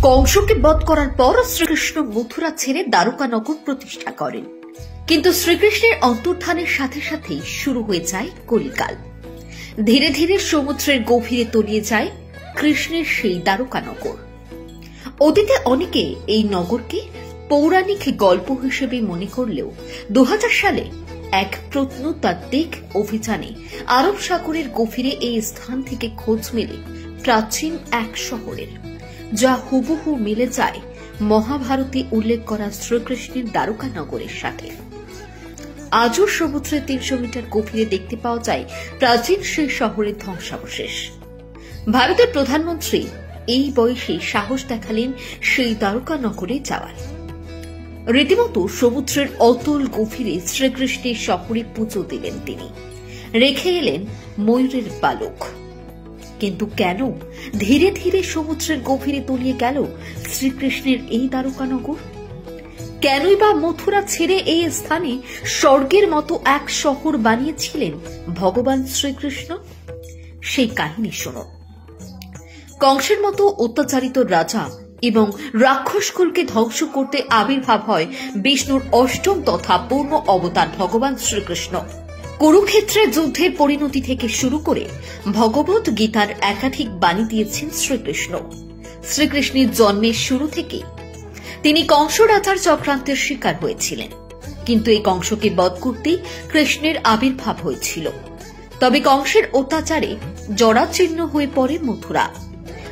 কংসকে বধ করার পর শ্রীকৃষ্ণ মথুরা ছেড়ে দ্বারকানগর প্রতিষ্ঠা করেন। কিন্তু শ্রীকৃষ্ণের অন্তর্ধানের সাথে সাথেই শুরু হয়ে যায় কলিকাল। ধীরে ধীরে সমুদ্রের গভীরে তলিয়ে যায় কৃষ্ণের সেই দ্বারকানগর। অতীতে অনেকে এই নগরকে পৌরাণিক গল্প হিসেবে মনে করলেও 2000 সালে এক প্রত্নতাত্ত্বিক অভিযানে আরব সাগরের গভীরে এই স্থান থেকে খোঁজ মেলে প্রাচীন এক শহরের, যা হুবহু মিলে যায় মহাভারতে উল্লেখ করা শ্রীকৃষ্ণের দ্বারকানগরের সাথে। আজও সমুদ্রের 300 মিটার গভীরে দেখতে পাওয়া যায় প্রাচীন সেই শহরের ধ্বংসাবশেষ। ভারতের প্রধানমন্ত্রী এই বয়সে সাহস দেখালেন সেই দ্বারকানগরে যাওয়ার। রীতিমতো সমুদ্রের অতল গভীরে শ্রীকৃষ্ণের শহরে পুজো দিলেন তিনি, রেখে এলেন ময়ূরের পালক। কিন্তু কেন ধীরে ধীরে সমুদ্রের গভীরে তলিয়ে গেল শ্রীকৃষ্ণের এই দ্বারকানগর? কেনই বা মথুরা ছেড়ে এই স্থানে স্বর্গের মতো এক শহর বানিয়েছিলেন ভগবান শ্রীকৃষ্ণ? সেই কাহিনী শুনুন। কংসের মতো অত্যাচারিত রাজা এবং রাক্ষসকুলকে ধ্বংস করতে আবির্ভাব হয় বিষ্ণুর অষ্টম তথা পূর্ণ অবতার ভগবান শ্রীকৃষ্ণ। কুরুক্ষেত্রের যুদ্ধের পরিণতি থেকে শুরু করে ভগবত গীতার একাধিক বাণী দিয়েছেন শ্রীকৃষ্ণ। শ্রীকৃষ্ণের জন্মের শুরু থেকে তিনি কংস রাজার চক্রান্তের শিকার হয়েছিলেন, কিন্তু এই কংসকে বধ করতেই কৃষ্ণের আবির্ভাব হয়েছিল। তবে কংসের অত্যাচারে জরাজীর্ণ হয়ে পড়ে মথুরা।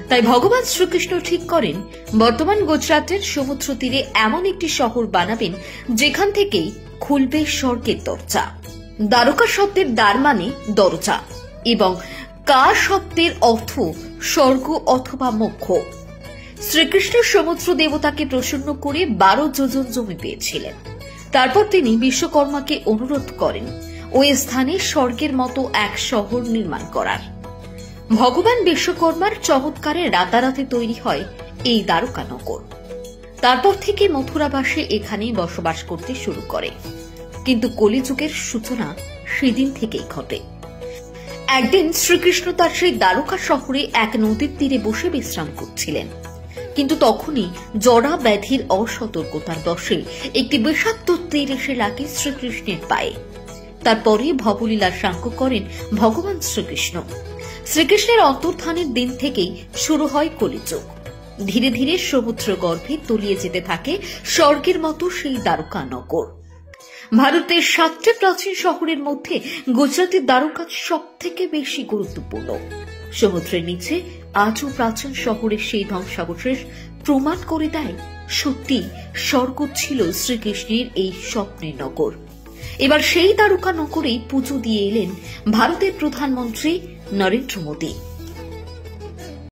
তাই ভগবান শ্রীকৃষ্ণ ঠিক করেন বর্তমান গুজরাটের সমুদ্র তীরে এমন একটি শহর বানাবেন যেখান থেকেই খুলবে স্বর্গের দরজা। দ্বারকা শব্দের দ্বার মানে দরজা এবং কা শব্দের অর্থ স্বর্গ অথবা মোক্ষ। শ্রীকৃষ্ণ সমুদ্র দেবতাকে প্রসন্ন করে 12 যোজন জমি পেয়েছিলেন। তারপর তিনি বিশ্বকর্মাকে অনুরোধ করেন ওই স্থানে স্বর্গের মতো এক শহর নির্মাণ করার। ভগবান বিশ্বকর্মার চমৎকারে রাতারাতি তৈরি হয় এই দ্বারকানগর। তারপর থেকে মথুরাবাসী এখানে বসবাস করতে শুরু করে। কিন্তু কলিযুগের সূচনা সেদিন থেকেই ঘটে। একদিন শ্রীকৃষ্ণ তার সেই দ্বারকা শহরে এক নদীর তীরে বসে বিশ্রাম করছিলেন, কিন্তু তখনই জরা ব্যাধির অসতর্কতার বশে একটি বিষাক্ত তীর এসে লাগে শ্রীকৃষ্ণের পায়ে। তারপরে ভবলীলার সাঙ্গ করেন ভগবান শ্রীকৃষ্ণ। শ্রীকৃষ্ণের অন্তর্ধানের দিন থেকেই শুরু হয় কলিযুগ। ধীরে ধীরে সমুদ্র গর্ভে তলিয়ে যেতে থাকে স্বর্গের মতো সেই দ্বারকানগর। ভারতের 7টি প্রাচীন শহরের মধ্যে গুজরাটের দ্বারকা সব থেকে বেশি গুরুত্বপূর্ণ। সমুদ্রের নিচে আজও প্রাচীন শহরের সেই ধ্বংসাবশেষ প্রমাণ করে দেয় সত্যি স্বর্গ ছিল শ্রীকৃষ্ণের এই স্বপ্নের নগর। এবার সেই দ্বারকানগরেই পুজো দিয়ে এলেন ভারতের প্রধানমন্ত্রী নরেন্দ্র মোদী।